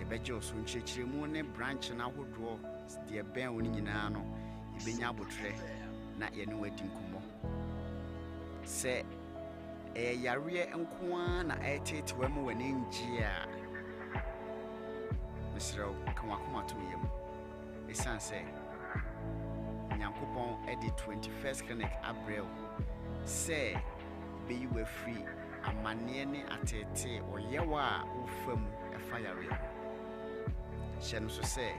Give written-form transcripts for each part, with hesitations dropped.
beje oso nchechiremu ne branch na hodo de ben woni nyina no ibenya abotre na ye ne wadi nkomo se yare enkoa na etetewa mu wani njia misro kan wakoma to yem esanse nyankopon edi 21st clinic April say be you were free amane ne atete oyewa ufam efayare shenu so say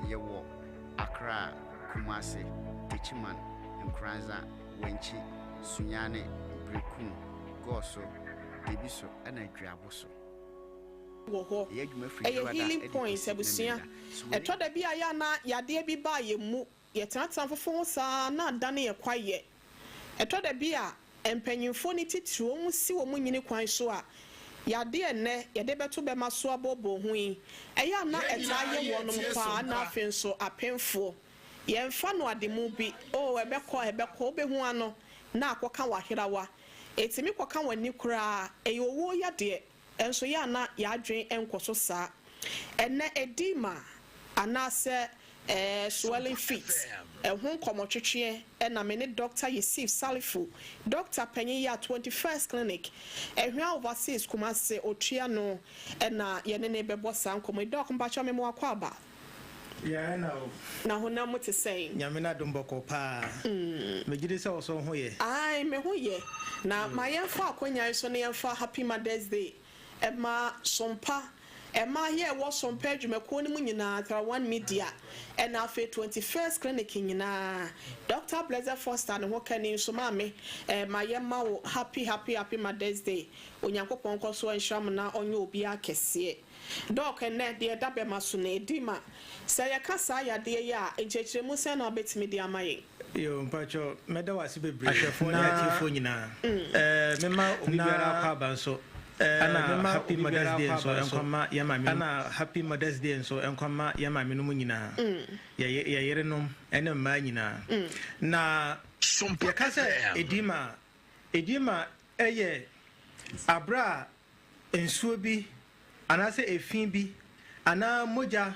yewo Accra Kumasi Tichiman Nkranza Wenchi Sunyane Brekun Goso Debiso ana Dwaboso wo healing points abusia eto da bia ya na yade bi ba ye mu ye tenatan fofo sa na dane ye kwaye eto da bia empanyimfo ni titiro mu si wo mu nyini kwan so a yade ene yade beto be maso abobo hui eya na eta ye wonom kwa na afenso apemfo ye mfa no ade mu bi o ebekọ obehu ano na akoka wahirawa etimi koka wani kura eyowo yade enso ya na yadwen enkoso sa ene edema anase swelling feet ehun komotwetwe na me ne doctor Yusuf Salifu doctor panyi ya 21st clinic ehwa overseas Kumasi otwea no na ye ne bebo san komo doc mpacho me mo akwaba yeah na hona mo te say nyamena domboko pa megide se oso ho ye ai me ho ye na mayemfa akonya so ne yemfa happy Mother's Day ema Sompa ema here was Sompa adwumako ni mu nyina tra one media and afa 21st clinic nyina Dr. Blazer Foster ne ho kani so mame mayema wo happy Mother's Day onyankopon koso enhram na onye obi akese doc ene de dabe maso na edima se yakasa yade ya enchechiremu se na obetimi de amaye yo mpacho meda wasi bebre ahwefo na atifo nyina mema obiara kwa banso ana happy Mother's Day so enkwama yamami ana happy Mother's Day so enkwama yamami no nyina ye yere no ene mma nyina na yakasa edima eye abra ensuo bi anase efin bi ana moja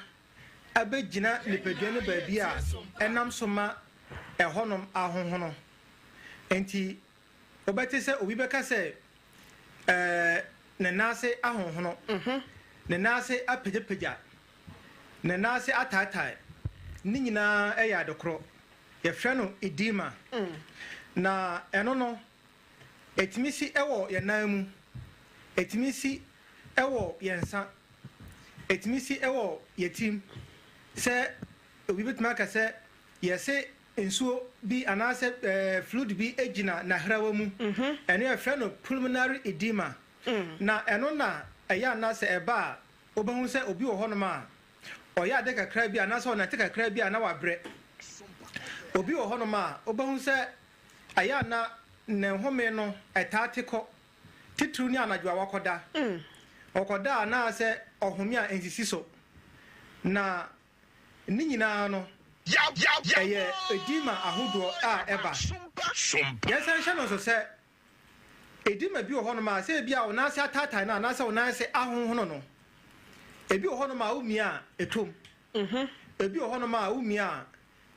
abegina nipadua no baabi a enam soma ehonom ahonhono enti obete se obi beka se nenase ahonhono nenase apejepeja nenase atatai ni nyina eya adokro ye hwe no edima na eno no etimisi ewo ye nanmu etimisi ewo yensa etimisi ewo yetim se obi betuma ka se yese ensuo bi anase fluid bi ejina na hrawa mu ene efre no pulmonary edema na eno na eya anase eba obahu se obi wo hono ma oya de kakra bi anase ona te kakra bi ana wabre obi wo hono ma obahu se aya na ne home no etatiko titru ni anadwa wakoda okoda na se ohome a ensisi so na ni nyina no eye edima ahodo a eba yesa hye no so se edima bi ohono ma se bia ona se atata na se ona se ahonhono no ebi ohono ma umi a etom ebi ohono ma umi a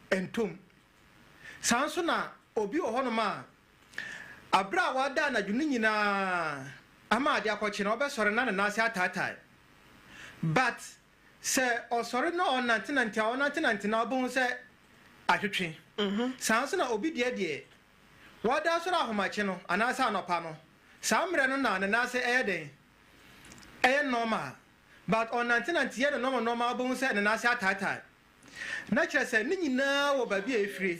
entom sanso na obi ohono ma abra wada na dwunu nyina ama ade akwachi na obesore na se atata but se osore no onantinanti na obun se ahwetwe sanso na obi de wada soro ahomache no anasa anopa no samre no na se eyeden normal but onantinanti ye no normal obun se na se atata na kire se ni nyina wo ba bia efire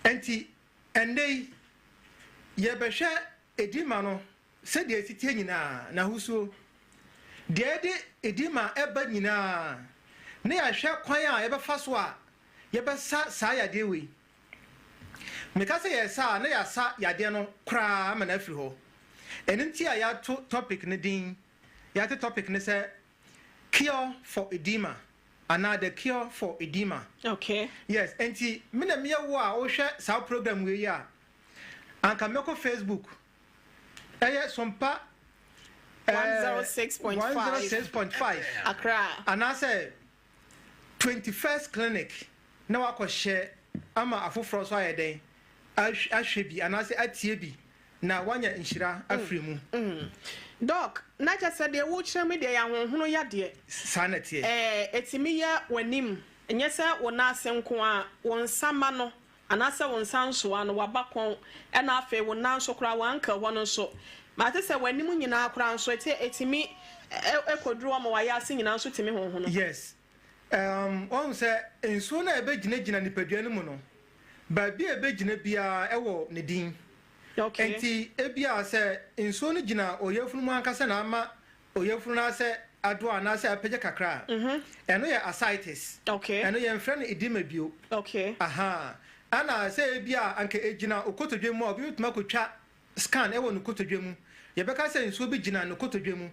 enti endei ye behwe edima no se de esitie nyina na husuo de edima eba nyina ne ya hwe kwan a ye befa so a ye besa sa ya de we mekase ye sa na ya sa ya de no kra ma na afiri ho enenti a ya to topic ne din ya to topic ne se cure for edema another cure for edema. Okay. Yes, enti me na me wo a wo hwe sa program we ya anka me ko Facebook eye Sompa 106.5 Accra. And I say 21st clinic. Now I could share. I'm a full frost wire day. I should be, and I say at TB. Now one year in Shira, I free moon. Doc, not just said they would show me the young who ya dear. Sanity. It's me ya when him. And yes, sir, when I send one samano, and I said one sounds one, wabacon, and I feel one now so cry one uncle one or so. Matter said when you now crown, so it's me a quadrum or I singing answer to me. Yes. One said, and sooner a bed in a pediamono. But be a bed in a beer, ewo, Nadine. Okay. Enti ebia se nsuo no gina oyefunu mu ankasa na ama oyefunu na se ado na se apege kakra eno ye ascites Okay. eno ye mfre no edema bio Okay. aha ana se ebia anka egina okotodwe mu obi utuma kotwa scan ewo no kotodwe mu ye beka se nsuo bi gina no kotodwe mu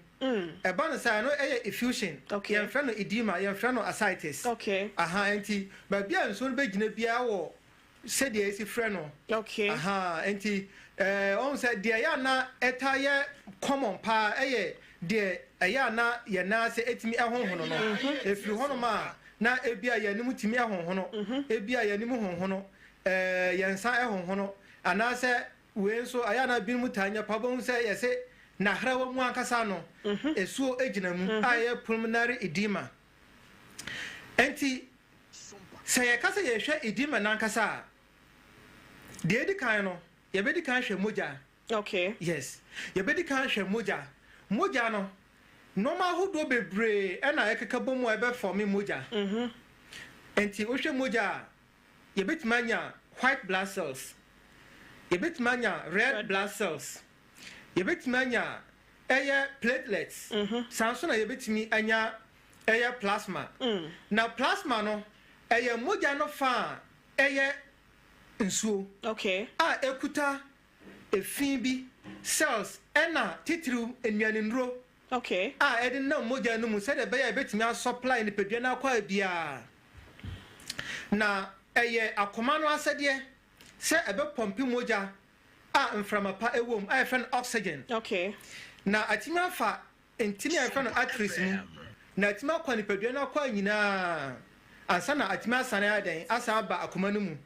eba no sa no eye effusion ye mfre no edema ye mfre no ascites Okay. aha enti ba bia nsuo no be gina bia wo se de esi frɛ no Okay. aha enti on said de ya na eta ye common pa eye de ya na ye na se etimi ehonhono no efiri hono ma na ebia ye nimu timi ehonhono ebia ye nimu honhono ye nsa ehonhono ana se we nso aya na binu tanya pa bon se ye se na hrawa mu ankasa no esuo egina mu aye pulmonary edema enti se ye kasa ye hwe edema na ankasa de edi kan no ye bedi kan hwe moja. Okay. Yes. Ye bedi kan hwe moja. Moja no normal hodo bebre e na ekeka bomu e be form moja. Enti o hwe moja ye beti manya white blood cells. Ye beti manya red blood cells. Ye beti manya eye platelets. Sanso na ye beti mi anya eye plasma. Na plasma no eye moja no fa eye nsuo. Okay. Ekuta efin bi cells ena titru enuane nro. Okay. Edi na moja no mu se de be ya betimi supply ni pedua na kwa bia. Na eye akoma no asede se ebe pompi moja mframapa ewom friend oxygen. Okay. Na atimi afa entini friend arteries mu. Na atimi akwa ni pedua na kwa nyina ansa na atimi asane aden asa aba akoma no mu.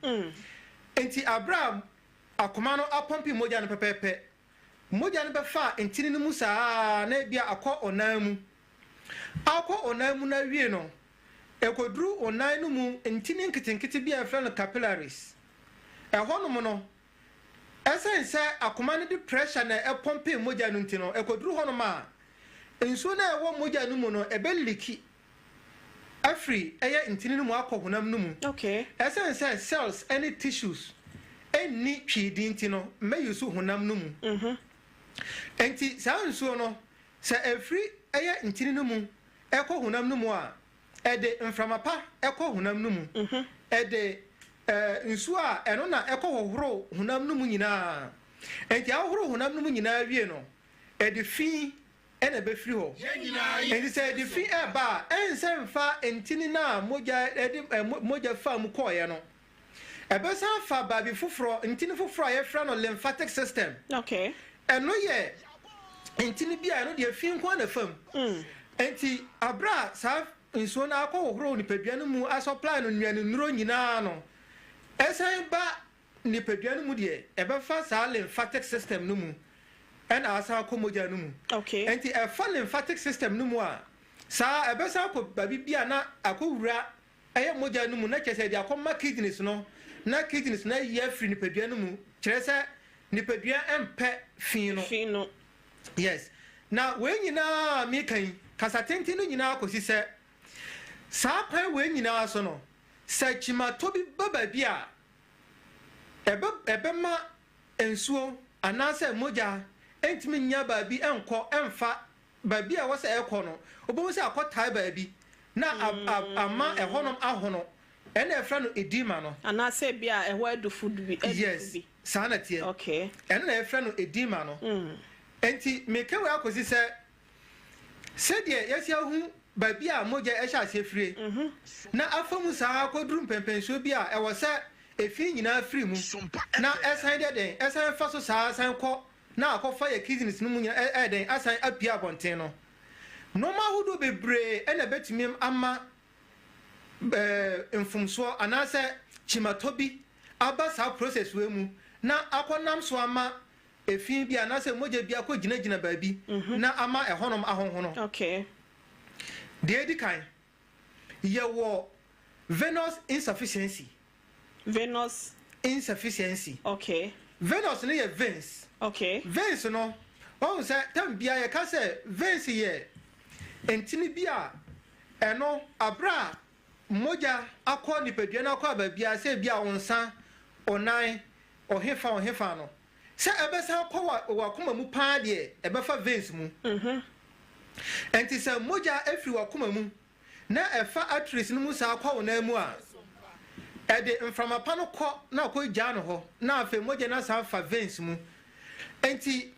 Enti Abraham akoma no apompi moja no pepepe moja no befa entini no musa na bia akọ onan mu na wie no ekodru onan no mu entini nkitenkite bia efra no capillaries ehonom no esense akoma no di pressure na epompi moja no ntino ekodru honom a enso na ewo moja no mu no ebeliki afri eye ntini no mu akọ honam no mu. Okay. Essence cells any tissues any twidi ntino me yusu honam no mu. Enti sanso no se afri eye ntini no mu ekọ honam no mu a ede mframapa ekọ honam no mu. Ede nsu a eno na ekọ hohoro honam no mu nyina. Enti ahohoro honam no mu nyina wie no ede fi ena be free ho and say the free eba ense mfa entini na moja fa mu koye no ebe san fa ba bi foforo entini foforo ye fra no lymphatic system. Okay. Eno ye entini bia no de fi nko na fam enti abra sa nso na akọ ni pedua no mu supply no nuane nuro nyina no esan ba ni pedua no mu de ebe fa sa lymphatic system no mu and asa komoja no mu. Okay. Enti a lymphatic system no mu a sa ebesa ko babi bia na akowura eye moja no mu na chese dia akoma kidneys no na kidneys na ye free ni pedua no mu chese ni pedua empe fin no. Yes. Na we nyina mi kan kasa tenti no nyina akosi se sa kwan we nyina so no sa chima to bi baba bia ebe ma ensuo anase moja entimi nya baabi enko emfa baabi a wose ekọ no obo se akotai baabi na ama ehonom ahono ena efra no edema no ana se bia eho adu food bi yes sana tie okay ena efra no edema no enti meke we akosi se de yesi ahu baabi a moja ehya asefire na afamu saa akoduru mpempenso bi a ewo se efi nyina afiri mu na esan de den esan fa so saa san kọ na akɔfa yɛ kidneys no mu nyina ɛden asan apia abɔnten no noma ahodoɔ bebree ɛna betumi ama mfomsoɔ anaasɛ chimatɔ bi aba saa process wei mu na akɔnam so ama efi bi anaasɛ mogya bi akɔgyinagyina baabi na ama ɛhɔnom ahonhono okay deɛ di kan yɛwɔ venous insufficiency okay venous no yɛ veins okay veins no ɔhu sɛ tam bia yɛka sɛ veins yɛ ntini bi a ɛno abra mogya akɔ nipadua no akɔ abaabia sɛ bia ɔnsa ɔnan ɔhefa no sɛ ɛbɛsa akɔ wakoma mu paa deɛ ɛbɛfa veins mu ɛnti sɛ mogya afiri wakoma mu na ɛfa arteries no mu saa akɔ wɔnan mu a ɛde mframapa no kɔ na akɔ gyaa no hɔ na afei mogya no saa fa veins mu ɛnti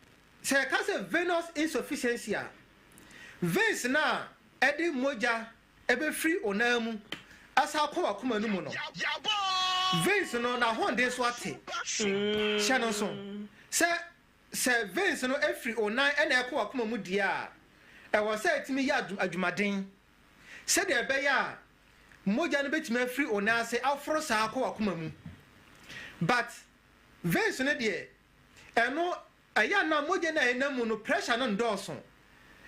sɛ ɛka sɛ venous insufficiency a veins na ɛde mogya ɛbɛfiri ɔnan mu asa akɔ wakoma no mu no veins no na honde so ate hyɛ no so sɛ veins no afiri ɔnan ɛna ɛkɔ wakoma mu deɛ a ɛwɔ sɛ ɛtumi yɛ adwumaden sɛdeɛ ɛbɛyɛ a mogya no bɛtumi afiri ɔnan ase aforo saa akɔ wakoma mu but veins no deɛ ɛno ɛyɛ na mogya no a ɛnam mu no pressure no ndɔɔso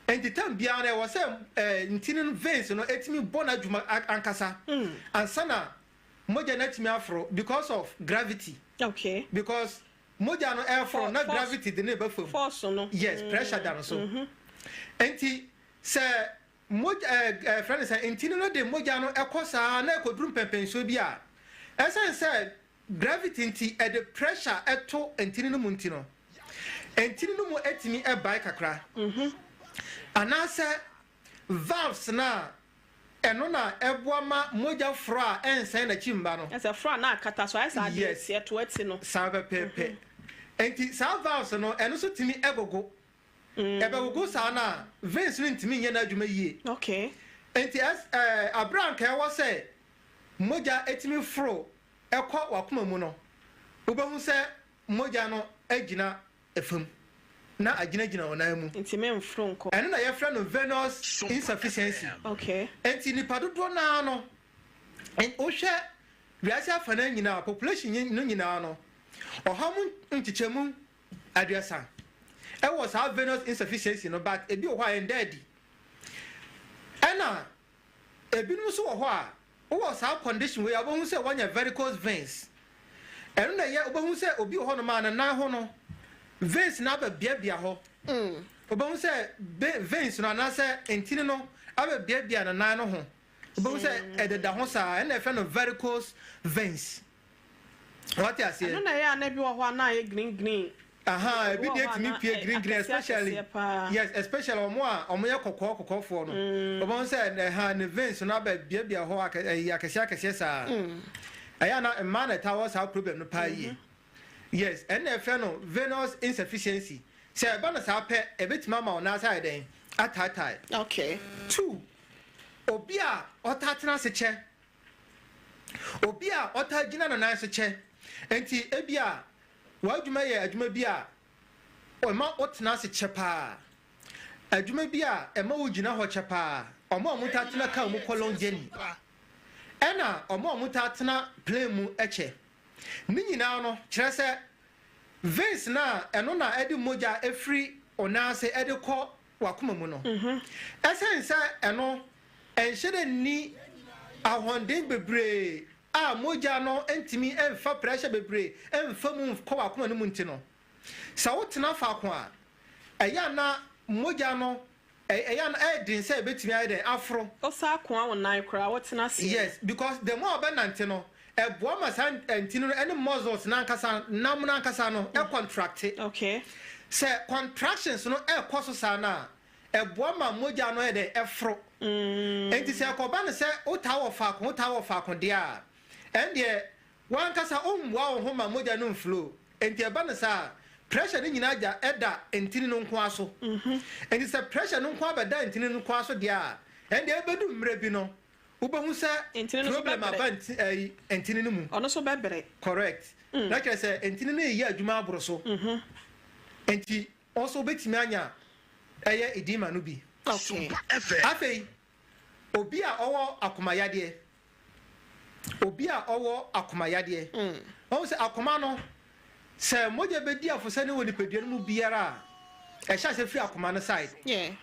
enti tam biara no ɛwɔ sɛ ntini no veins no ɛtumi bɔ no adwuma ankasa ansa na mogya no atumi aforo because of gravity okay because mogya no ɛforo na gravity de ne ba fam force no yes pressure da no so enti sɛ mogya friend sɛ ntini no de mogya no ɛkɔ saa na ɛkɔduru mpɛmpɛnsuo bi a ɛsɛn sɛ gravity nti ɛde pressure ɛto ntini no mu nti no ntini no mu ɛtumi ɛbae kakra anaasɛ valves na ɛno na ɛboa ma mogya foro a ɛnsɛn n'akyi mba no ɛsɛ foro na akata so ayɛ saa de ɛsiɛ to ɛti no saa pɛpɛɛpɛ enti saa valves no ɛno so tumi ɛgogo ɛbɛgogo saa na veins no ntumi nyɛ n'adwuma yie okay enti abranka ɛwɔ sɛ mogya ɛtumi foro ɛkɔ wakoma mu no wobɛhu sɛ mogya no agyina ɛfam na agyinagyina ɔnan mu nti memforo nkɔ ɛno na yɛfrɛ no venous insufficiency okay enti nipa dodoɔ naa no wohwɛ wiase afa no nyinaa population no nyinaa no ɔha mu nkyekyɛmu 30 ɛwɔ saa venous insufficiency no but ebi wɔ hɔ a ɛnda adi ɛna ebinom nso wɔ hɔ a wowɔ saa condition wei a wobɛhu sɛ wɔnyɛ varicose veins ɛno na yɛ wobɛhu sɛ obi wɔ hɔ nom a ne nan ho no veins na aba biabia hɔ wobɛhu sɛ veins no anaasɛ ntini no aba biabia ne nan no ho wobɛhu sɛ ɛdeda ho saa ɛna ɛfrɛ no varicose veins wɔte aseɛ ɛno na yɛ a na bi wɔ hɔ a na ayɛ green ebi deɛ tumi pie green especially yes especially ɔmo a ɔmo yɛ kɔkɔɔfoɔ no ɔmo sɛ ne veins no aba biabia hɔ akɛseɛ saa ɛyɛ na mmaa na ɛta wɔ saa problem no paa yie yes ɛna ɛfrɛ no venous insufficiency sɛ ɛba no saa pɛ ɛbɛtumi ama ɔna asa ɛdɛn ataatae okay 2 obi a ɔtatena ase kyɛ obi a ɔtagyina no nan so kyɛ enti ebi a w'adwuma yɛ adwuma bi a ɔma ɔtena ase kyɛ paa adwuma bi a ɛma wo gyina hɔ kyɛ paa ɔmo a motatena ka mu kɔlɔn gyeni ɛna ɔmo a motatena plane mu ɛkyɛ ne nyinaa no kyerɛ sɛ veins na ɛno na ɛde mogya efiri ɔnaase ɛde kɔ wakoma mu no ɛsɛn sɛ ɛno ɛnhyɛ dɛ ni ahoɔden bebree a mogya no ntumi ɛmfa pressure bebree ɛmfa mu kɔ wakoma no mu nti no sɛ wotena faako a ɛyɛ na mogya no ɛyɛ na ɛden sɛ ɛbɛtumi ayɛ dɛn aforo ɔsa akoa wɔ nan koraa wɔtena ase yes because the more ɔbɛnante no ɛboa ma saa ntini no ɛne muscles nankasa nam nankasa no ɛcontracte okay sɛ contractions no ɛkɔ so saa na ɛboa ma mogya no ɛde ɛforo enti sɛ ɛkɔba no sɛ wotaa wɔ faako deɛ a ɛndeɛ wankasa ɔmmoa wo ho ma mogya no mflow enti ɛba no saa pressure no nyinaa gya ɛda ntini no nko aso enti sɛ pressure no nko abɛda ntini no nko aso deɛ a ɛndeɛ ɛbɛdu mmerɛ bi no wobɛhu sɛ problem aba ntini no mu ɔno so bɛbrɛ correct na kyerɛ sɛ ntini no yɛ adwuma aboro so enti also betimi anya eye edema no bi okay afei obi a owo akomayade o se akoma no se moja bedi afose ne woni pedua no mu biara a ehya se fi akoma no side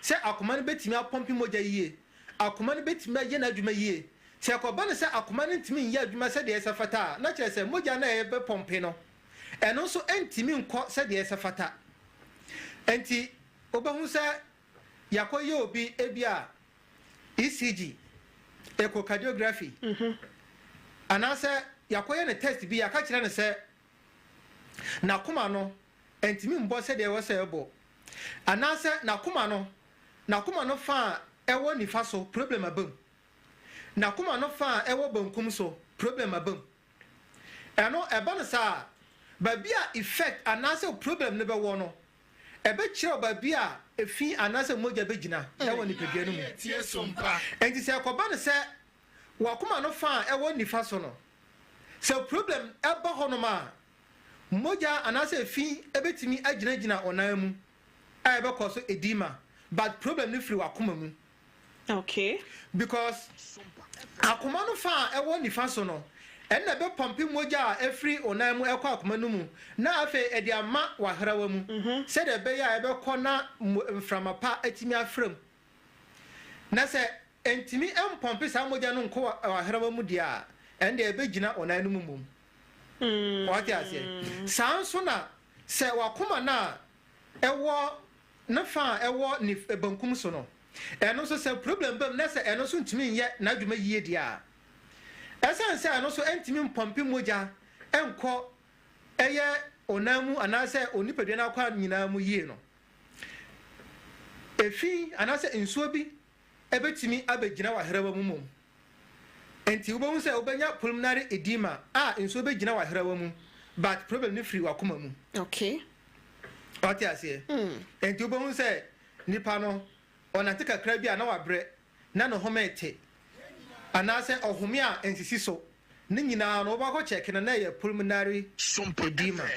se akoma no betimi apompi moja yie akoma no betimi aye na adwuma yie se akoba ne se akoma no ntimi nya adwuma se de esafata na kire se moja na ebe pompi no eno so entimi nko se de esafata enti obahu se yakoye obi ebia ECG echocardiography anase yakoye ne test bi yaka kire ne se na koma no entimi mbo se de wose ebo anase na koma no fa ewo nifa so problem abam na koma no fa ewo bankum so problem abam eno eba ne sa ba bia effect anase problem ne be wo no ebe kire ba bia efi anase moja begina ewo ni pedua no mu tie sompa enti se akoba ne se wakoma no fa ewo nifa so no se problem eba hono ma moja anase efi ebetimi agina onan mu a ebe koso edema but problem no free wakoma mu okay because akoma no fa ewo nifa so no enna be pompi moja every onan mu ekọ akoma no mu na afa edi ama wahrawa mu se de be ya ebe kọ na mframapa atimi afram na se entimi empompi sa moja no nkọ wahrawa mu dia ende ebe gina onan no mu mum what ya say sanso na se wakoma na ewo na fa ewo ni bankum so no eno so se problem bam na se eno so ntimi nye na adwuma yie dia esan se eno so entimi mpompi moja enko eye onamu anase onipadua na kwa nyina mu yie no efi anase nsuo bi ebetimi abegina wa herawa mu mum enti ubon se obenya pulmonary edema nsuo begina wa herawa mu but problem ni free wa kuma mu okay what ya say enti ubon se nipa no onate kakra bi na wabre na no homete anase ohome a ensisi so ne nyina no ba ko check na ye pulmonary edema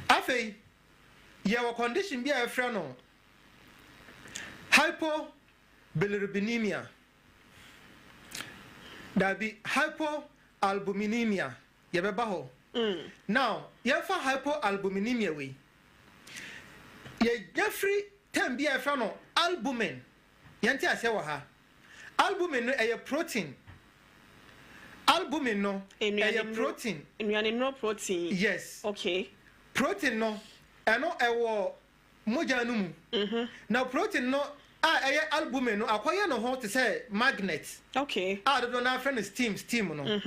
afei ye wa condition bi a efra no hypobilirubinemia dabi hypoalbuminemia ye beba ho now ye fa hypoalbuminemia we ye jeffrey tem bi a efra no albumin yenti ase wa ha albumin no a protein albumin no a protein no protein yes okay protein no eno ewo moja no mu na protein no eye albumin no akoye no ho te say magnet okay do na friend steam no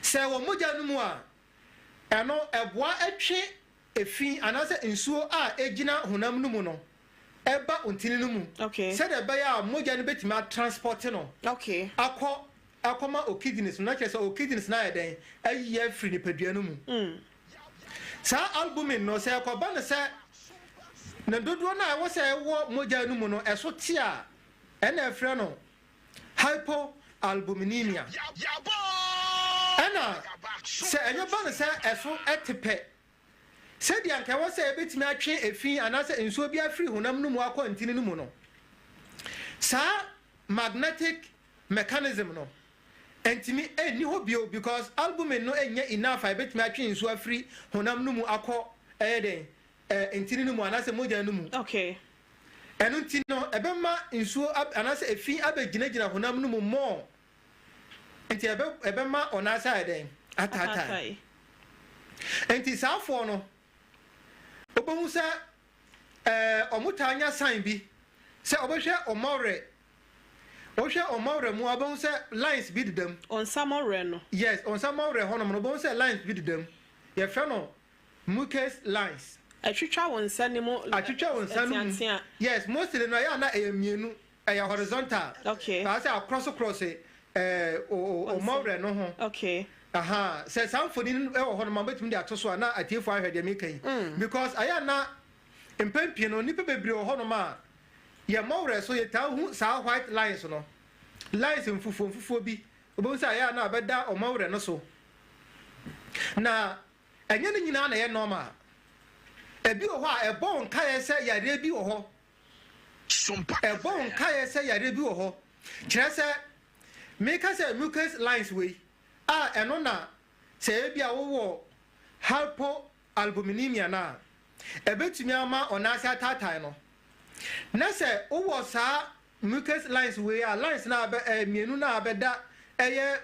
se wo moja no mu a eno eboa atwe efi anase nsuo egina honam no mu no eba ontini no mu okay said ebe ya moja no betimi transport no okay akoma o kidneys na kese o kidneys na eden ayi free ni padua no mu sa albumin no se akoba ne se na dodo na wo se wo moja no mu no eso ti a ena efre no hypoalbuminemia ena se enya ba ne se eso etepe said yanka wo se ebetimi atwe efi anase ensuo bi afri honam no mu akọ ntini no mu no sa magnetic mechanism no entimi eni ho bio because albumin no enya enough ebetimi atwe ensuo afri honam no mu akọ den ntini no mu anase moja no mu okay enu ntino ebema ensuo anase efi abegina honam no mu mo enti ebema onasa den atata enti safo no obohu se omutanya sign bi se obehwe omawre mu obohu se lines bi didam on samore no yes on samore hono no obohu se lines bi didam ye fe no mucus lines atwitwa wonsa ne mu yes mostly no ya na eyemienu eya horizontal okay ba se across omawre no ho okay aha se samfoni e wo hono ma betum de atoso na atiefo ahwe de mekan because aya na empempie no ni pebebre wo hono ma ye mawre so ye ta hu sa white lines no lines mfufuo bi obo se aya na abeda o mawre no so na enye ni nyina na ye normal ebi wo ho a ebon kae se yare bi wo ho Sompa ebon kae se yare bi wo ho kire se me ka se mucus lines we a eno na se ebi a wo hypoalbuminemia na ebetumi ama onase atatai no na se wo saa mucus lines we a lines na mienu na abeda eye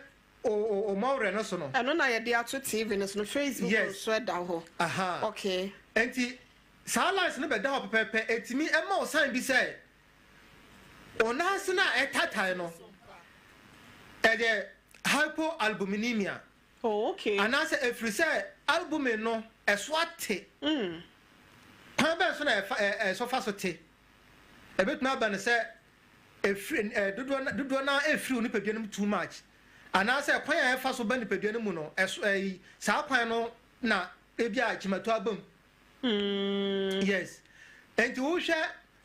o mawre no so no eno na ye de ato TV no so no Facebook so da ho aha okay enti saa lines no beda ho pepepe etimi ema o sign bi say onase na etatai no ede hypoalbuminemia oh okay anase efiri say albumin no eso ate kwa be so na so fa so te ebetuma ba ne say efiri dodo na efiri ni peduanum too much anase kwan ya fa so ba ni peduanum mu no eso saa kwan no na ebi a chimato abam yes enti wo hwe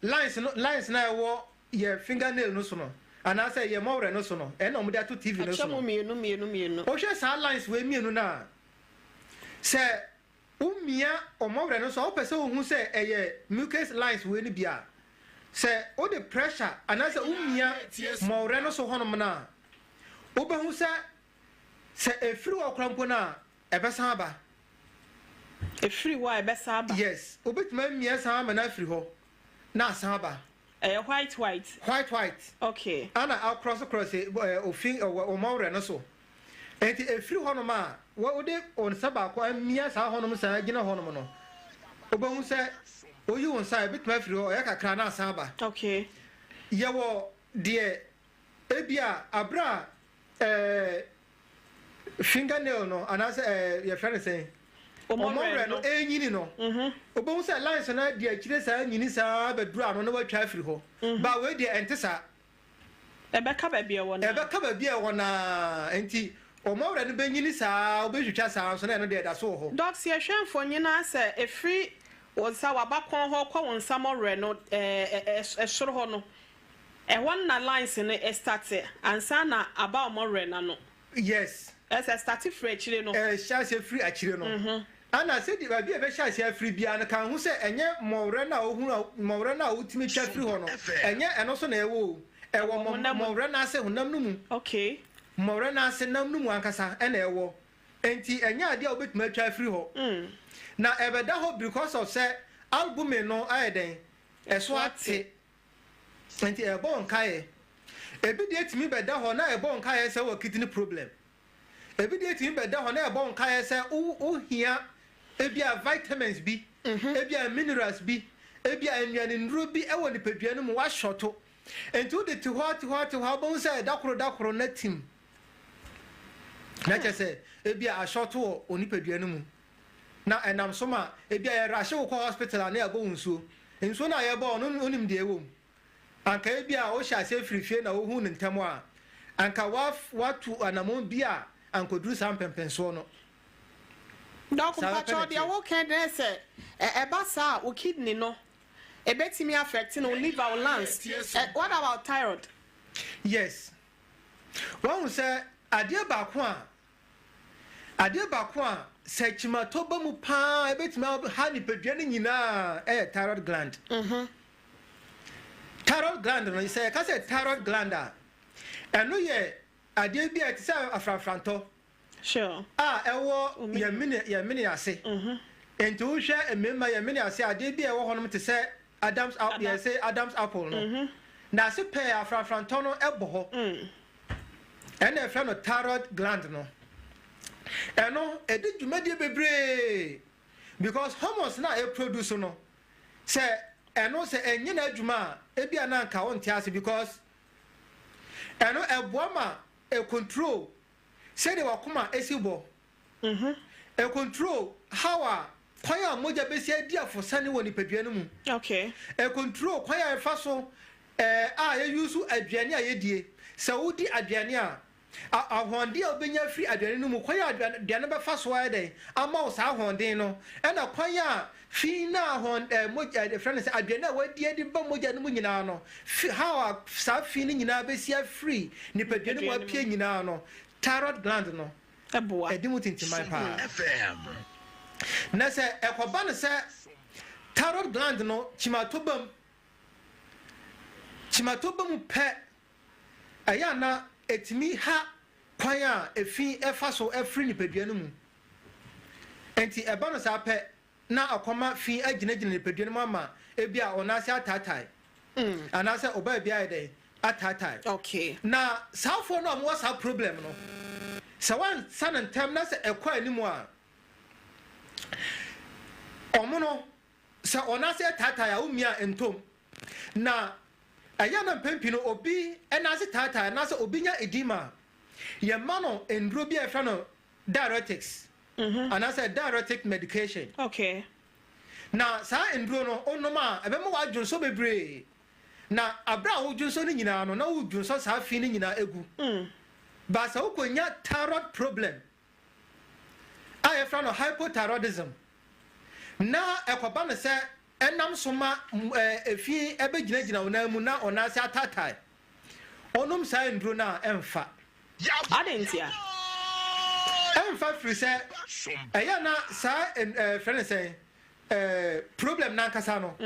lines na ewo ye fingernail no so no anase ye mawre no so no e na omude ato TV no so no mienu wo hwe saa lines we mienu na se umia omawre no so wo pese wo hu se eye mucus lines we ni bia se o the pressure anase umia mawre no so honom na wo be hu se efiri wo krampo na ebesan ba efiri wa ebesa ba yes obetuma mia san ma na afiri ho na san ba white okay ana across ofin o mawre no so enti efiri ho no ma wo de on saba ko mia sa ho no mo sa gina ho no no obahu se oyi won sa betuma afiri ho ya kakra na san ba okay ye wo de ebia abra fingernail no anase ye friend say omore no enyini no obo say lines na de akire sa nyini sa bedura no na watwa afiri ho ba we de entesa ebeka ba bia wona enti omore no benyini sa obehwitwa sa so na no de da so ho docs ye hwemfo nyina say efiri wonsa wabakon ho kwa wonsa more no esoro ho no ehon na lines no start ansa na aba more na no yes start free akire no shase free akire no ana se di ba bia be shase free bia no kan hu se enye mowre na utimi twa free ho no enye eno so na ewo mowre na se honam no mu okay mowre na se nam no mu ankasa ena ewo enti enye ade a obetuma twa free ho na ebeda ho because of say albumin no ayeden eso ate enti ebon kae ebi de etimi beda ho na ebon kae se wo kidney problem ebi de etimi beda ho na ebon kae se o hia ebi a vitamins bi ebi a minerals bi ebi a enwani nduro bi ewo ni pedua no mu wa shoto enti o de ti ho bon se dakoro na tim na chese ebi a shoto oni pedua no mu na enam so ma ebi a rashe wo hospital na ebo nsuo na ye bo no onim de ewo anka ebi a o sha se frifie na wo hu ntamo a anka watu anamon bi a ankoduru sam pempenso no Doc pacho dia wo ken dey say eba sa o kidney no ebetimi affect no liver or lungs what about thyroid yes one say ade ba ko a se chimato ba mu pa ebetimi ha ni pedua ni nyina thyroid gland thyroid gland no say ka say thyroid gland eno ye ade bi a say afrafranto sure ewo ya mini ase enti wo hwe emema ya mini ase ade bi ewo honom te say Adam's apple no na se pe afrafranto no ebo ho ena efe no thyroid gland no eno edi dwumade bebre because hormones na e produce no say eno say enye na adwuma ebi ana nka won tiase because eno eboama e control say de wakoma esibo e control how a kwaya moja besi adi afosane woni padua no mu okay e control kwaya fa so ye use aduane a yedie saudi aduane a ahonde a obenya free aduane no mu kwaya aduane be fa so ayede ama o sa ahonde no e na kwaya fi na moja de friend say aduane a wadie di ba moja no mu nyina no how a sa fi ni nyina be sia free ni padua no mu apia nyina no thyroid gland no eboa edimu tintimai pa FM na se ekoba ne se thyroid gland no chimatobam pe aya na etimi ha kwan a efi efa so efri nipadua no mu enti eba no sa pe na akoma fi aginagina nipadua no mu ama ebia onase atatai anase oba bia ide atatai okay na safo no amwa sa problem no sa wan sanan tem na se ekwa animu a omono sa onase atatai a umia entom na ayana pempi no obi enase tata na se obi nya edima ye mano endro bi efra no diuretics anase diuretic medication okay na sa endro no onoma ebemo wa dwonso bebre na abra wo dwonso ni nyina no na wo dwonso sa fi ni nyina egu ba sa ukonya thyroid problem I efra no hypothyroidism na ekoba no se enam soma efi ebegyinagina wona mu na onase atatai onum sa ndro na emfa adentia emfa free se eya na sa friend say problem na nkasa no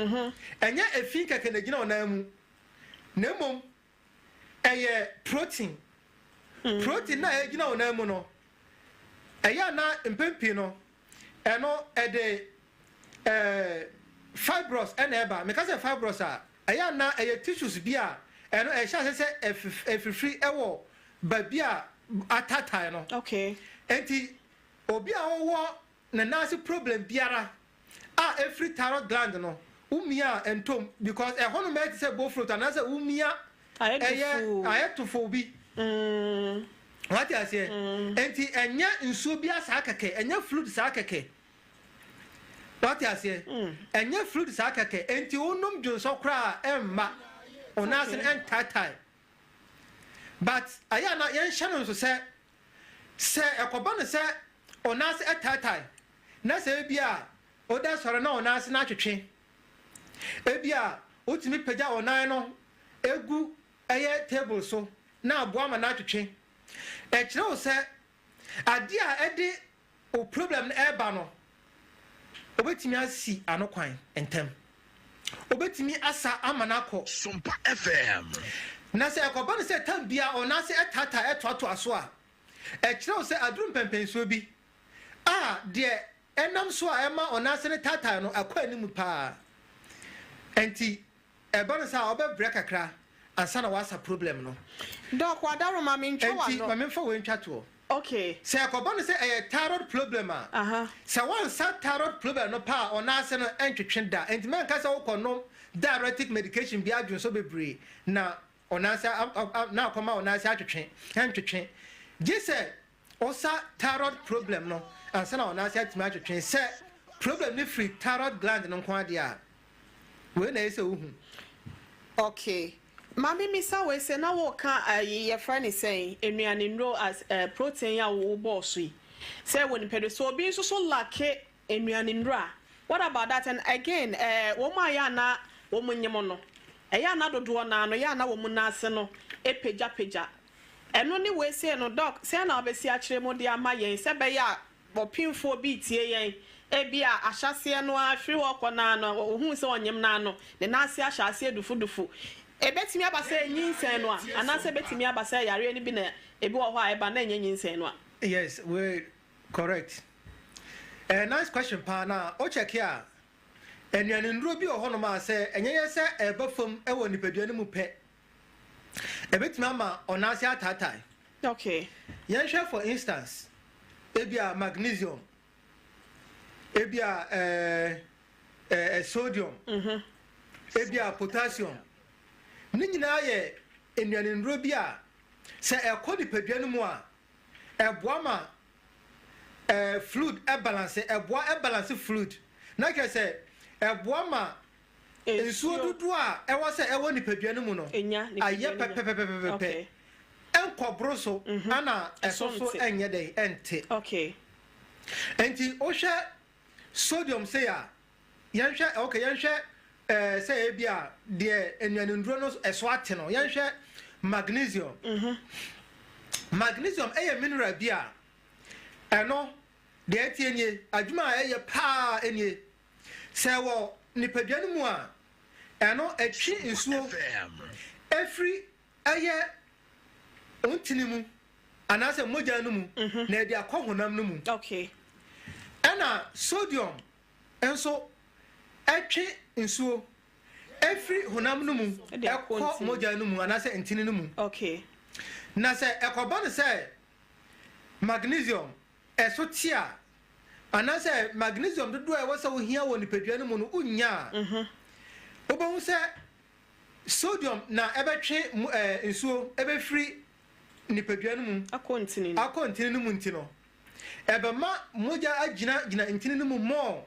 enya efi keke na gina wona mu na mom eye protein na egina wona mu no eya na empempi no eno ede fibros and eba because fibros are aya na tissues bia eno e sha se efifri ewo ba bia atata no okay enti obi a wo na nasi problem biara a every thyroid gland no umia entom because e hono me say bo fruit and say umia ayetofo bi what you say enti enya nsuo bia sa keke enya fluid sa keke what you say enya fluid sa keke enti onum dwonso kra emma onasen entatai but aya na yen hye no so se ekoba no se onase etatai na se bia oda sore na onase na twetwe ebia otimi pagya onan no egu eye table so na aboa ma na twetwe e kire o se ade a ede o problem na eba no obetimi asi anokwan entem obetimi asa amanako Sompa FM na se ekoba no se tambia onase etata etoato aso a e kire o se adrum pempenso bi a de enam so a ema onase ne tata no akwa ni mu pa enti eba no sa obebre kakra ansa na wasa problem no doc wadaro ma me ntwa enti ma me fa we ntwa to okay se ekoba no se e thyroid problem a se wan sa thyroid problem no pa onase no entwetwe da enti men ka se wo kono diuretic medication bi adwo so bebre na onase na akoma onase atwetwe entwetwe gise osa thyroid problem no ansa na onase atimi atwetwe se problem ni free thyroid gland no kwa dia we na ese uhu okay mami misa we say na wo ka ye friend is saying enuane nro as protein ya wo boss yi say when pedo so obi so lake enuane nro what about that and again wo ma ya na wo munyem no ya na dodo na no ya na wo mu na ase no epeja eno ni we say no doc say na obesi a kire mo dia ma yen se be ya bopinfo bi tie yen ebia ahyase no ahwe wo kona no ohun se onyem na no ne na ase ahyase edufu ebetimi abasa nyinsen no a anase betimi abasa yare ni bi na ebi wo ho a eba na nyinsen no a yes we correct nice question pa na o check here enuane nduro bi ho no ma se enye se eba fam e wo nipadua ni mu pe ebetimi ama onase atatai okay yen share for instance ebia magnesium ebia sodium ebia potassium ni nyina ye enuane nduro bi a se ekodi padua no mu a eboa ma fluid balance eboa balance fluid na ke se eboa ma ensuo dudu a ewo se ewo ni padua no mu no aye pepepepepe enkobro so ana esoso enye dey ente okay enti o hwe sodium say a yen hwe okay yen hwe say e bia de enuane nduro no eso ate no yen hwe magnesium magnesium eye mineral bia eno de etienye adwuma eye pa enye se wo nipadua no mu a ɛno ɛtwe nsuo ɛfiri ɛyɛ ontini mu anaasɛ mogya no mu na ɛde akɔ honam no mu okay ɛna sodium ɛnso ɛtwe nsuo ɛfiri honam no mu ɛkɔ mogya no mu anaasɛ ntini no mu okay na sɛ ɛkɔba no sɛ magnesium ɛso tia anaasɛ magnesium dodoɔ a ɛwɔ sɛ wohia wɔ nipadua no mu no wonya a wobɛhu sɛ sodium na ɛbɛtwe nsuo ɛbɛfiri nipadua no mu akɔ ntini no mu nti no ɛbɛma mogya gyina ntini no mu mɔɔ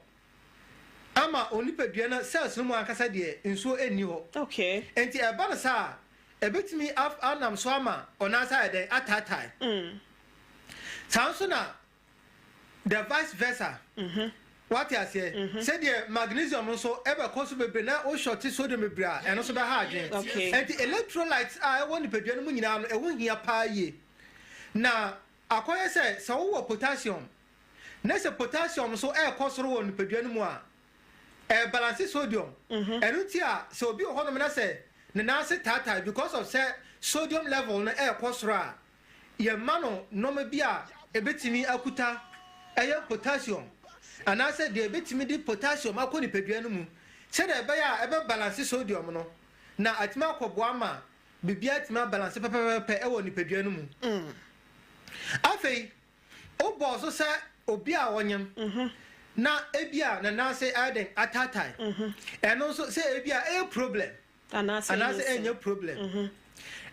ama onipadua no cells no mu ankasa deɛ nsuo ɛnni hɔ okay enti ɛba no saa ɛbɛtumi anam so ama ɔnaasa ɛdɛn ataatae saa nso na the vice versa wate aseɛ sɛdeɛ magnesium nso ɛbɛkɔ so bebree na wohyɔte sodium bebree a ɛno nso bɛha adwene enti electrolytes a ɛwɔ nipadua no mu nyinaa no ɛwɔ hia paa yie na akɔyɛ sɛ sɛ wowɔ potassium na sɛ potassium nso ɛɛkɔ soro wɔ nipadua no mu a balance sodium ɛno nti a sɛ obi wɔ hɔnom na sɛ ne nan ase taataa because of sɛ sodium level no ɛɛkɔ soro a yɛma no nneɛma bi a ɛbɛtumi akuta ɛyɛ potassium anaasɛ deɛ ɛbɛtumi de potassium akɔ nipadua no mu sɛdeɛ ɛbɛyɛ a ɛbɛ balance sodium no na atumi akɔboa ma biribiara atumi abalance pɛpɛpɛpɛ ɛwɔ nipadua no mu afei wobɔ so sɛ obi a wɔnyam na ebia na nase aden atatai ɛno nso sɛ ebia ɛyɛ problem anaasɛ ɛnyɛ problem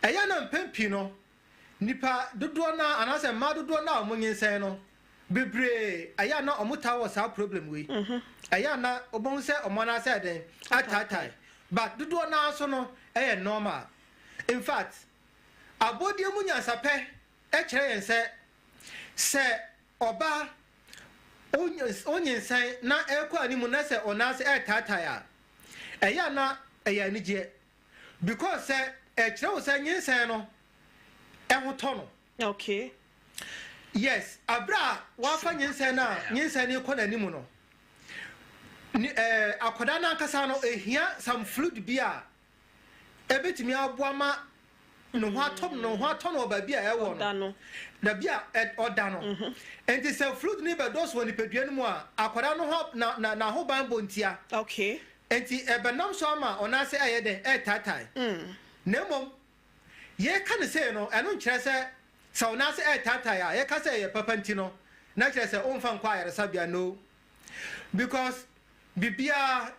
ɛyɛ na mpempi no nipa dodoɔ na anaasɛ mma dodoɔ na ɔmo nyinsɛn no bebree ɛyɛ na ɔmo ta wɔ saa problem wei ɛyɛ na ɔbɛn sɛ ɔmo anaasɛ ɛden atatai but dodoɔ na so no ɛyɛ normal in fact abɔdeɛ mu nyansapɛ ɛkyerɛ yɛn sɛ ɔbaa onyensan na ɛkɔ animu na sɛ ɔnaase ɛtaataa a ɛyɛ na ɛyɛ anigyeɛ because sɛ ɛkyerɛ wo sɛ nyensan no ɛho tɔ no okay yes abra wafa nyensan no a nyensan no kɔ n'animu no akɔda no ankasa no ehia some fluid bi a ɛbɛtumi aboa ma no ho atɔ no baabi a ɛwɔ no da bi a ɔda no enti sɛ fluid ne bɛdɔs wɔ nipadua no mu a akɔda no ho na ho ban bɔ ntia okay enti ɛbɛnam so ama ɔnaase ɛyɛ dɛ ɛtaatae na mmom yɛka ne sɛ no ɛno nkyerɛ sɛ ɔnaase ɛtaatae a yɛka sɛ ɛyɛ papa nti no na kyerɛ sɛ ɔmfa nkɔ ayaresabea no because bibia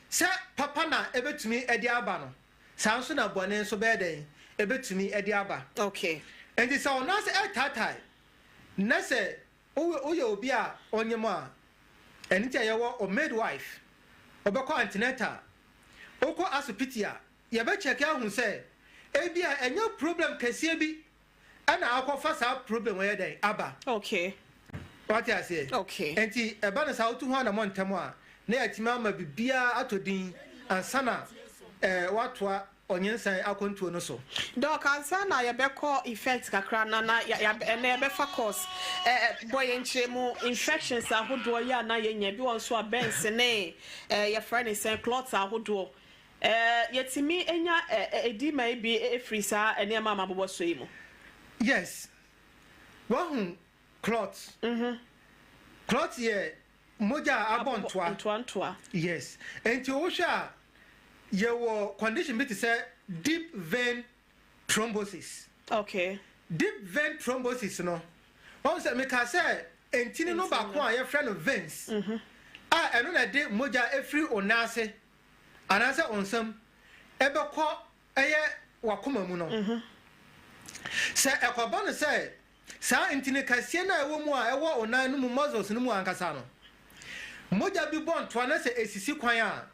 sɛ papa na ɛbɛtumi ɛde aba no saa nso na bɔne nso bɛyɛ dɛn ɛbɛtumi ɛde aba okay enti sɛ ɔnaase ɛtaatae na sɛ woyɛ obi a ɔnyɛ mu a ɛno nti a yɛwɔ o midwife ɔbɛkɔ antenatal wokɔ asopiti a yɛbɛkyɛke ahu sɛ ebi a ɛnyɛ problem kɛseɛ bi ɛna akɔfa saa problem wɔyɛ dɛn aba okay wate aseɛ okay enti ɛba no saa wotu ho anammɔ ntɛm a na yɛatumi ama biribiara atɔ din ansa na watoa onyensan akontuo no so doc ansa na yɛbɛkɔ effect kakra na yɛbɛfa course boy nkyerɛmu infections ahodoɔ yɛ na yɛnya bi wɔn so a bɛnse ne yɛfrɛ ne sɛ clots ahodoɔ yɛtumi enya edima bi efiri saa nneɛma ama bobɔ so yi mu yes wahu clots clots yɛ mogya abɔntoa yes enti wohwɛ a yɛwɔ condition bi te sɛ deep vein thrombosis okay deep vein thrombosis no wɔn sɛ meka sɛ entini no baako a yɛfrɛ no veins a ɛno na de mogya efiri onaase anaasɛ onsam ɛbɛkɔ ɛyɛ wakoma mu no sɛ ɛkɔba no sɛ saa entini kɛseɛ na ɛwɔ mu a ɛwɔ onan no mu muscles no mu ankasa no mogya bi bɔ ntoa na sɛ esisi kwan a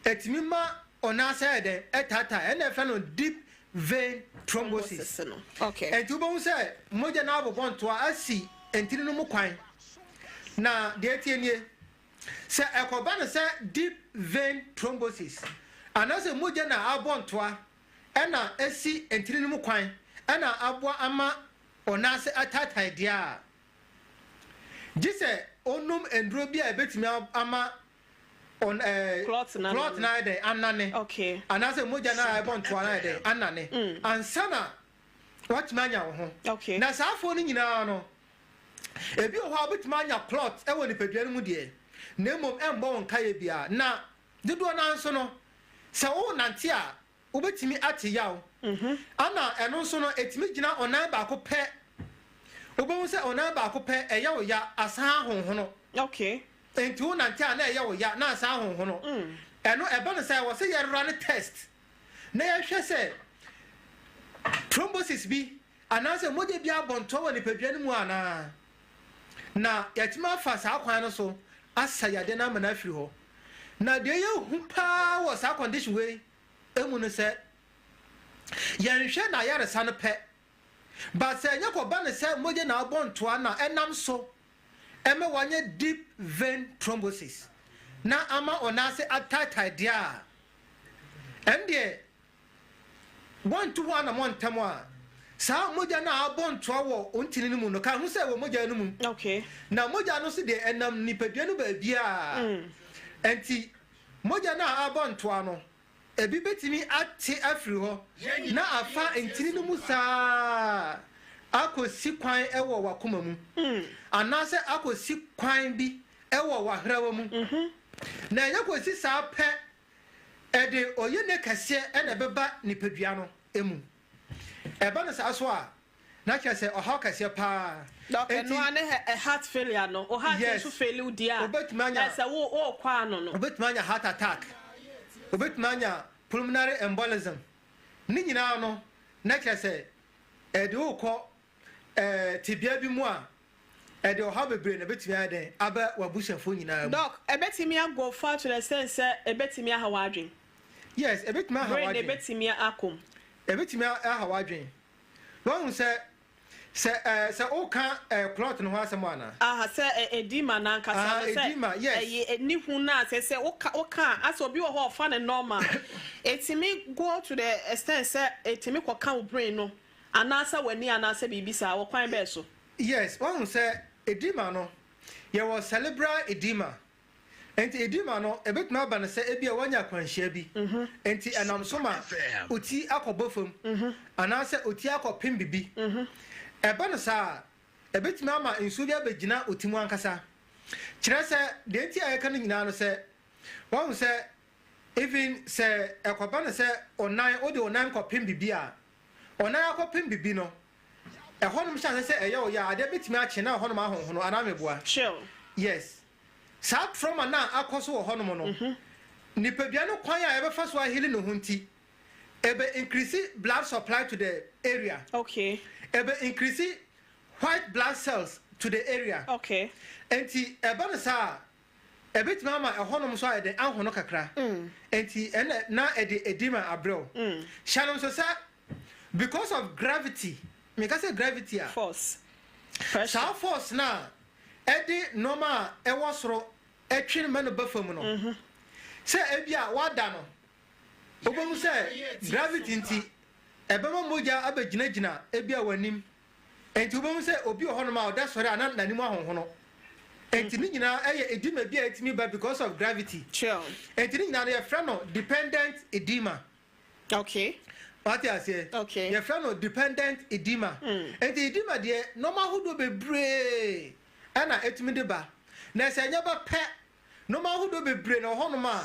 ɛtumi ma ɔnaasɛ ɛdɛ ɛtata ɛna ɛfɛ no deep vein thrombosis okay ɛnti wobɛhu sɛ mogya no abobɔ ntoa asi ɛntini no mu kwan na deɛ tie nie sɛ ɛkɔba no sɛ deep vein thrombosis anaasɛ mogya na abɔ ntoa ɛna asi ɛntini no mu kwan ɛna aboa ama ɔnaasɛ atatae deɛ a gye sɛ ɔnom nduro bi a ɛbɛtumi ama on cloth na de anane okay anase moja na ebon to na de anane ansana what manya wo ho okay na saafo ni nyina no ebi ho abetima anya cloth e woni paduan mu de na emom embo won kaye bia na dedo na nso no se wo nante a obetimi ate yawo ana eno nso no etimi gina onan ba ko pe obo se onan ba ko pe eyawo ya asan honhono okay enti wo nante a na eyawo ya na asan honhono eno ebe no se wo se ye run test na ye hwe se thrombosis bi anase moje bi abonto woni paduan mu ana na yatima fa sa kwan no so asa yade na mana afiri ho na de ye hu pa wo sa condition we emu no se yanhwe na yare sa no pe but se nya ko ba ne se moje na abonto ana enam so eme wanye deep vein thrombosis na ama onase atatai dia ende one to one among tamwa sa moja na abonto wo ontini mu no ka hu se wo moja no mu okay na moja no se de enam nipadua no ba bia enti moja na abonto ano ebi betimi ate afiri ho na afa entini no mu saa akosi kwan ewo wakoma mu anase akosi kwan bi ewo wahrawa mu na yakosi saa pe ede oyene kase ena beba nipadua no emu eba no saa so a na kese oha kase pa no ane heart failure no o heart so fail dia esa wo kwa no obetmanya heart attack obetmanya pulmonary embolism ni nyina no na kese ede ukọ tibia bi mu a ede oha bebre na betimi aden aba wabusafo nyina doc ebetimi ago fa to the sense ebetimi ahawadwen yes ebetimi ahawadwen ebetimi akom ebetimi ahawadwen won se o kan cloth no ho asem ana se edima na nkasa se edima yes ni hu na se o kan as obi wo ho fa ne normal etimi go to the extent se etimi ko kan brain no anasa wani anasa bibisa wo kwan be so yes won se edima no ye was cerebral edema enti edima no ebetuma ba ne se ebia wanya kwanhia bi enti enam soma oti akobofam anasa oti akopem bibi eba no sa ebetuma ama nsu bi abegina otimu ankasa kire se de enti ayeka no nyina no se won se even se ekoba no se onan odi onan kopem bibi a onan akopem bibi no ehonum sha se eye o ya ade betumi ache na ehonum ahonhono ana meboa sure yes sa trauma na akoso wo honum no nipadua no kwan a ebefa so ahili no hunti ebe increase blood supply to the area okay ebe increase white blood cells to the area okay enti ebe no sa ebetumi ama ehonum so ayede ahono kakra enti na ede edema abrel shanum so sa because of gravity me ka say gravity a force pressure force na edi normal e wosoro etwin me no bafam no say ebia wada no obom say gravity nti ebema moja abegyina ebia wanim enti obom say obi ohono ma oda sori ana nanim ahonhono enti ni nyina eye edema bia etimi ba because of gravity sure enti ni nyina no ye frɛ no dependent edema okay what you say okay your friend no dependent edema and the edema there normal who do bebre ana etimi de ba na se nya ba pe normal who do bebre na ho no ma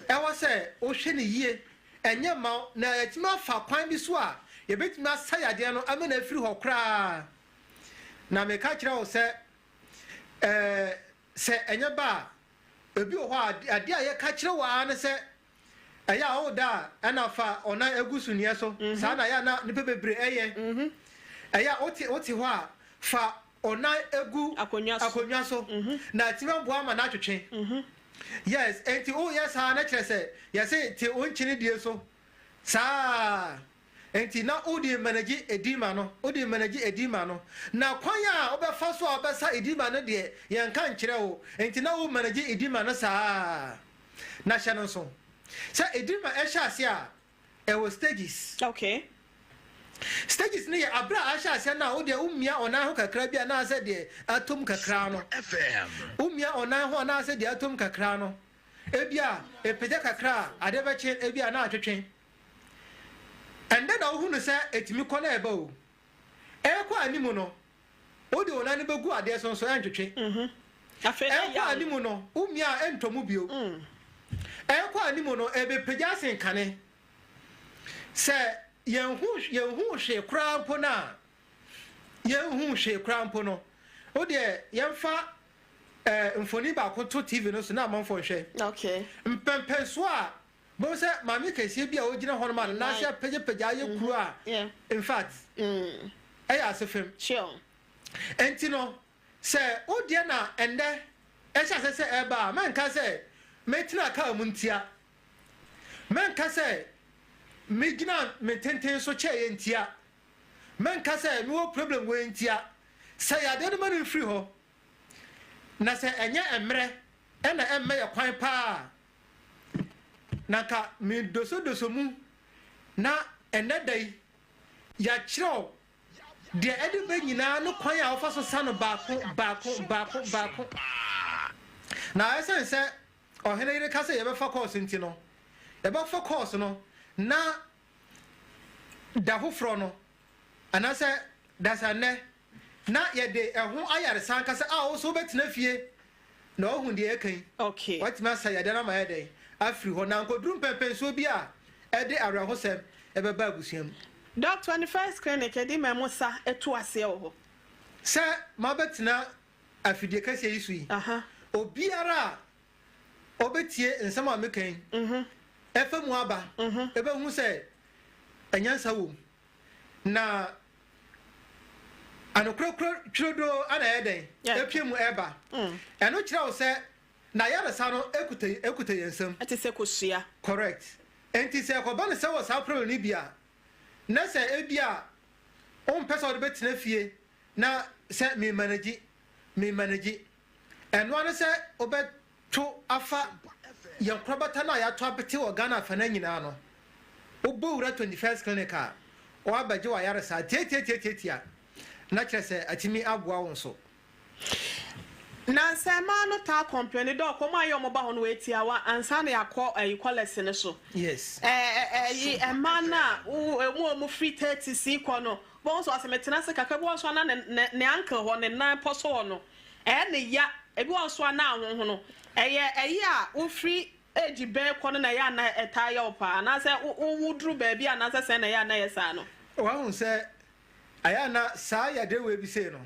e wo se o hwe ne yie enye ma na etimi afa kwan bi so a ye betimi asayade no ama na afiri ho kra na me ka kire wo se enye ba ebi ho ade a ye ka kire wa na se aya oda ana fa ona egusu nie so sa na ya na nipa bebre eye aya oti ho a fa ona egu akonwa so na tima boa ma na twetwe yes enti o yes ha na kire se yes ti onchini die so sa enti na odi manage edima no na kwan ya obefa so obesa edima no de ye nka nkire wo enti na o manage edima no sa na hye no so so edima eshase a e was stages okay stages ni abra ashase na o de umia ona ho kakra bia na ase de atom kakra no fm umia ona ho na ase de atom kakra no ebia epeja kakra adebeche ebia na atwetwen and then ohu no say etimi kona eba o ekwa animu no odi onani begu ade so so antwetwen ekwa animu no umia entomu bio ekwa animu no ebepeja senkane se yenhu hwe kra mpo na yenhu hwe kra mpo no odi yemfa mfoni ba ko to TV no so na amanfo hwe okay mpempen so a bo se mami kese bia o gina hono ma na se pegya ye kuru a in fact asefem sure enti no se odi na ende ehya se eba man ka se metina ka mu ntia man ka se me gina me tenten so che ye ntia man ka se me wo problem we ntia se ya de man free ho na se enye emre ena emme ye kwan pa na ka me doso mu na enedai ya chiro de edi be nyina no kwan a ofa so sano baako na esense ohene ire ka se ye be fa course nti no ye be fa course no na da hofro no anase dasane na ye de ehun ayare san ka se a wo so betina fie na ohun de ekan okay what ma say ye de na ma ye de afri ho na nkodrum pempenso bi a e de awrahosem e be ba abusiam doc 21st clinic e di memosa etu ase ho se ma betina afidie kase yisui obiara obetie nsema amekan efa mu aba ebe hu se enyansa wo na anokrokro trodo ana eden epiemu eba eno kira wo se na yare sa no ekuta yensam ati se kosia correct enti se ko ba ne se wo sa problem ni bia na se ebia on pesa de betina fie na se me manage eno ana se obeto afa yankrobata na ya to apete wo Ghana fa na nyina no obowura 21st clinic a o abaje wa yare sa tietia na kire se atimi aboa won so na sema no ta complain do ko ma yo mo ba ho no etia wa ansa na yakọ equality ne so yes mana mu free 30 si ko no bon so asemetena se kakra bo so na ne uncle ho ne nan poso no ne ya ebi wo so na ho no eyi a wo free age be ko no na ya na eta ya opa na se wo duru ba bia na se na ya na yesa no wa hu se aya na sa ya de we bi se no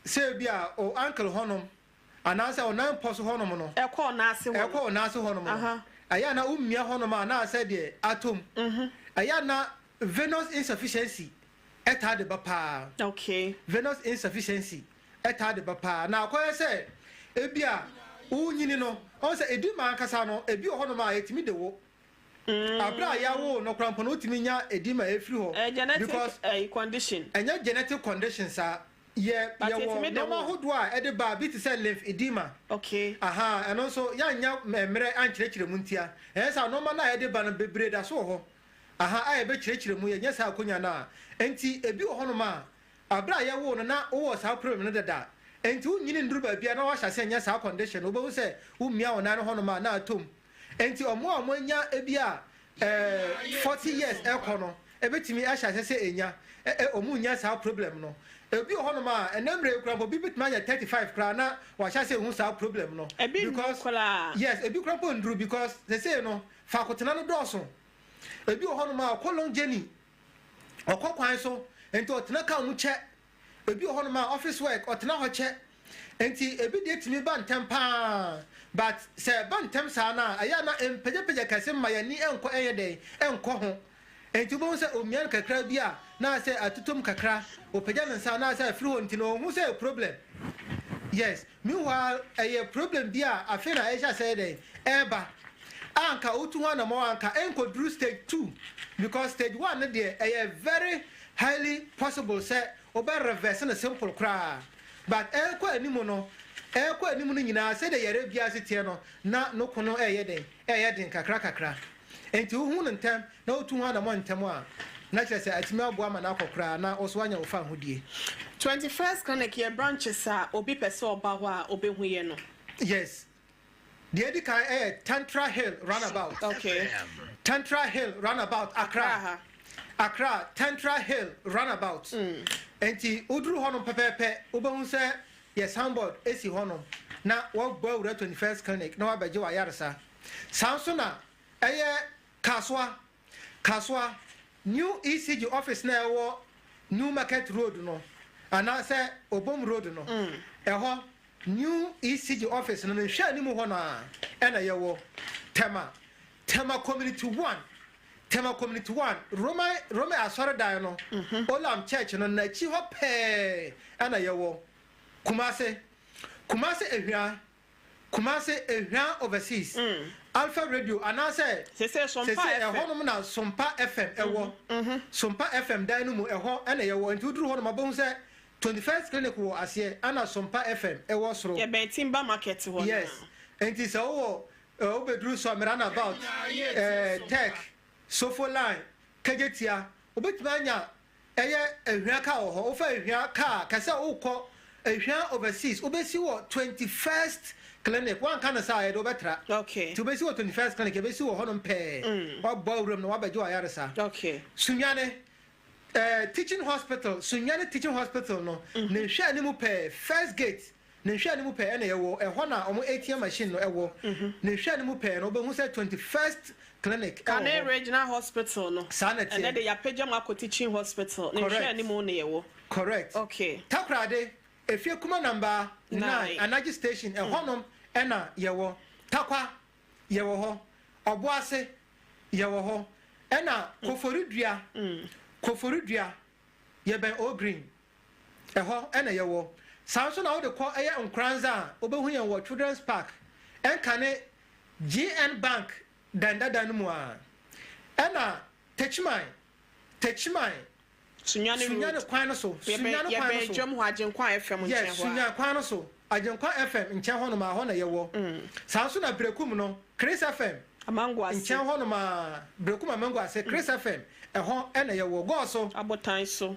se bia o uncle honom anase o nan poso honom no ekọ na ase honom no aya na ummia honom na ase de atom aya na venous insufficiency eta de bapa okay venous insufficiency eta de bapa na akoye se ebia unyini no on se edima akasa no ebi honom a etimi de wo abra ya wo no krampo no utimi nya edima efiri ho because condition enya genetic conditions are wo normal hodo a ede ba bi ti say lymph edema okay and also ya nya mmere ankyerɛkyerɛ mu ntia sa normal na ede ba no bebre da so ho a ebe kyerɛkyerɛ mu ye nya sa akonya na enti ebi wo hono ma abra ya wo no na wo sa problem no dada enti unyini nduru ba bia na wa hya se nya sa condition wo be se ummia wo na no hono ma na atom enti omo anya ebi a 40 years ekono ebetimi ahya se enya omu nya sa problem no ebi hono ma enemre krampo bi bitma ya 35 kra na wa hya se hu sa problem no because yes ebi krampo nduru because they say no fakotena no doso ebi hono ma kolon jeni okokwan so enti otena ka mu che ebi hono ma office work otena ho che enti ebi de timi ban tempa but se ban tem sa na aya na empeje kase ma ya ni enko eyede enko ho enti bo se omian kakra bi a na se atutum kakra opeja nsa na se free ho enti no hu se problem yes meanwhile problem bi a afena esha say dey eba anka otu ho na mo anka enko through stage 2 because stage 1 dey very highly possible say obe reverse na simple cry but enko animu no nyina say dey yare bia setie no na no kono eyeden kakra enti hu no ntem na otu ho na mo ntem a na kire say atimi aboa ma na akokra na oso anya ofa hodie 21st clinic your branches are obi pese oba ho a obehu ye no yes The Edika Tantra Hill Runabout. Okay. Tantra Hill Runabout, Accra. Accra, Tantra Hill Runabout. And the Udru Honum Pepe, Ubahunse, yes, Hamburg, Esi Honum. Now, what boy 21st clinic, no Abajo Ayarsa. Samsona, Kaswa, new ECG office now, New Market Road, no. And I say, Obom Road, no. New ECG office, and then share Nimu Hona, and a yawo. Tema Community 1. Tema Community 1. Roma Asara Diano. Olam Church, and a Chiho Pay, and a yawo. Kumase Ehia overseas. Alpha Radio, and I say, Sompa FM, Sompa FM, Dynamo, and a yawo, and 2 drew on my bones. 21st clinic was as here, and a Sompa FM, a was road. Yeah, Timber Market. Yes, and it's all Obedru Samirana about tech, Sofo line, Kagetia, Obitmania, a Raka or over a car, Casa Oko, a overseas, Obesi 21st clinic, one kind of side over track. Okay. To Besu 21st clinic, Besu Honum Pay, or ballroom, no Abajo Ayarasa. Okay. Sunyane. Teaching hospital, Sunyani teaching hospital, no. Nisha nimu pay first gate. Nisha nimu pay any ewo. A hona omo ATM machine no ewo. Nisha nimu pay no. But who said 21st clinic? Kane regional hospital no. Sanity. And then they are Pejamako teaching hospital. Nisha nimu ne ewo. Correct. Okay. Takrade. If you come number 9, Anaji station. A honum ena yewo. Takwa yewo ho. Obuase yewo ho. Ena koforudria. Koforudua yeben o green eho ena yewo sanso na wo de ko eye nkranza obehu ye wo children's park enkane GN bank danda mu a ena techman sunyane kwan no so sunyane kwan no so jom ho agenkwan fm nchen ho yes sunyane kwan no so agenkwan fm nchen ho no ma ho na yewo sanso na brekum no Chris FM amangwa nchen ho no ma brekum amangwa se Chris FM eho ena yewo go so abotan so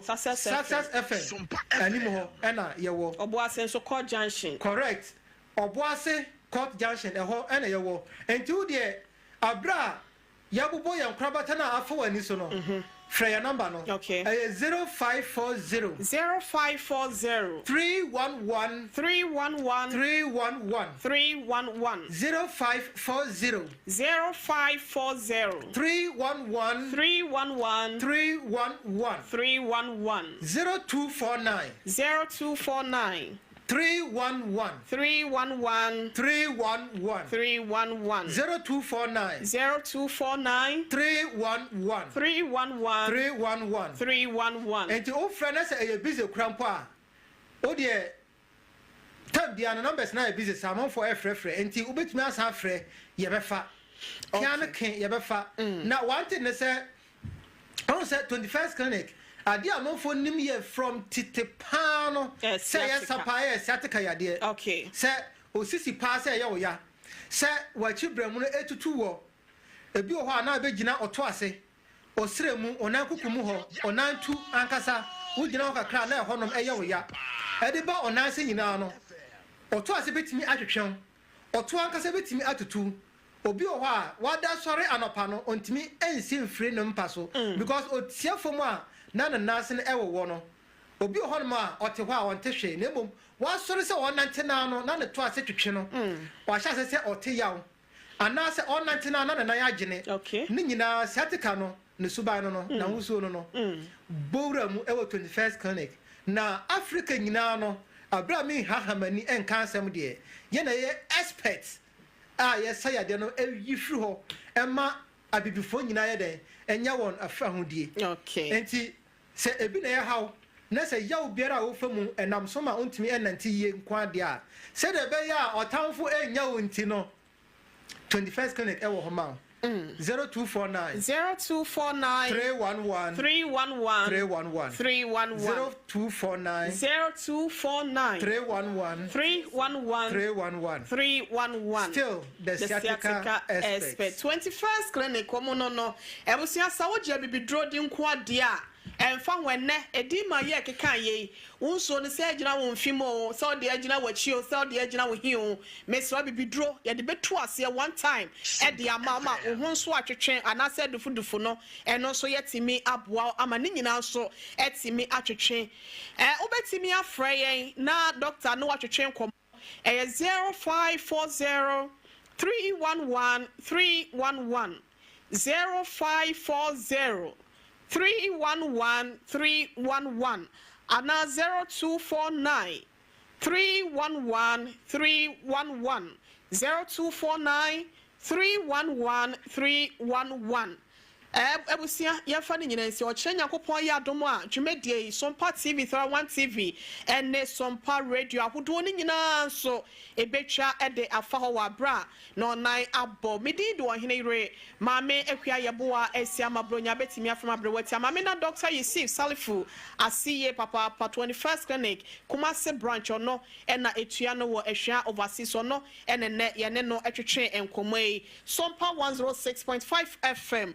success FM animu ho ena yewo oboase so court junction correct oboase court junction eho ena yewo enti de abra yabubo yan krabata na afo ani so no Freya number no okay 0540 311 311 311 0540 311 0249 311 0249 311 and to friend us a busy crampa oh dear time the numbers na busy salmon for free and to ubetumi asa free ye befa kian ken ye befa na one thing they say on say 21st clinic ade amonfo nim ye from titepano say sapaya satika yade okay say osisi pa say ye oya say wachi bremu no etutu wo ebi ho ana begina oto ase osremu onan kukumu ho onan tu ankasa wugina ho kakra na honom eye oya ede ba onan se nyina no oto ase betimi atwetwen oto ankasa betimi atutu obi ho a wada sori anopa no ontimi ensi mfiri no mpa so because otiafo mu a na nase no ewo no obi ho no ma ote ho a wonte hwe na mom wa sori se wonante na no na ne to ase twetwe no wa hya se ote yaw ana se onante na na ya agene ni nyina siatika no ne suban no na husuo no bowra mu ewo 21st clinic na Africa nyina no abra mi hahamani enka asem de ye na ye experts ye say ade no yifiri ho ema abibifo nyina ye den enya won afa hodie enti se ebi na ye haw na se yaw biara wo famu enam so ma ontimi enanti ye nkwa de a se de be ya otamfo enya wonti no 21st clinic ewo ho ma 0249 311 311 0249 311 still the sciatica expert 21st clinic omo no ebusia sawo je bibidro di nkwa de a ɛmfa wɛnɛ edima yɛ keka yɛ unso ne sɛ agina wo mfimo sɛ ɔde agina w'akyi o sɛ ɔde agina wo hi o mesra bibiduro yɛde betu aseɛ one time ɛde ama wo ho nso atwetwe anasɛ dufudufo no ɛno nso yɛtimi aboa ama ne nyinaa nso ɛtimi atwetwe wobɛtimi afrɛ yɛn na doctor no atwetwe nkɔm 0540 311 311 0540 311 311 and 0249 311 311 0249 311 311 ebusia yefa ni nyina nsi okyerɛ nyakopɔn yɛ adom a dwumadie Sompa TV 31 TV ene Sompa radio ahodo ni nyina nso ebetwa de afa hɔ wa bra na ɔnan abɔ medi do ɔhene ire maame akua yɛboa asi amabronya betimi afama brewati maame na Dr. Yusuf Salifu asiye papa 21st clinic Kumasi branch ɔno ɛna etua no wɔ ahwia overseas ɔno ɛne ne yɛne no atwetwe enkomoi Sompa 106.5 FM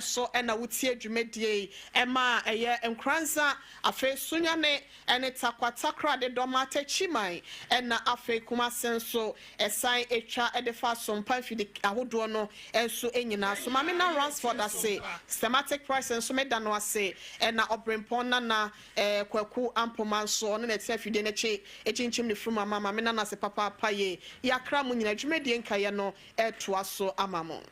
so ɛna wotie dwumadie ɛma ɛyɛ nkranza afi sunyane ɛne takwatakra de dɔma tachiman ɛna afi Kumasi nso ɛsan etwa ɛdefa Sompa fidi ahodoɔ no ɛnso enyina so mame na Ransford ase systematic price nso meda no ase ɛna obrempon na kwaku ampoma nso ne na tia fidi n'echi echinchim ne frum mama mame na se papa paye yakra mu nyina dwumadie nkaye no ɛtoa so amamo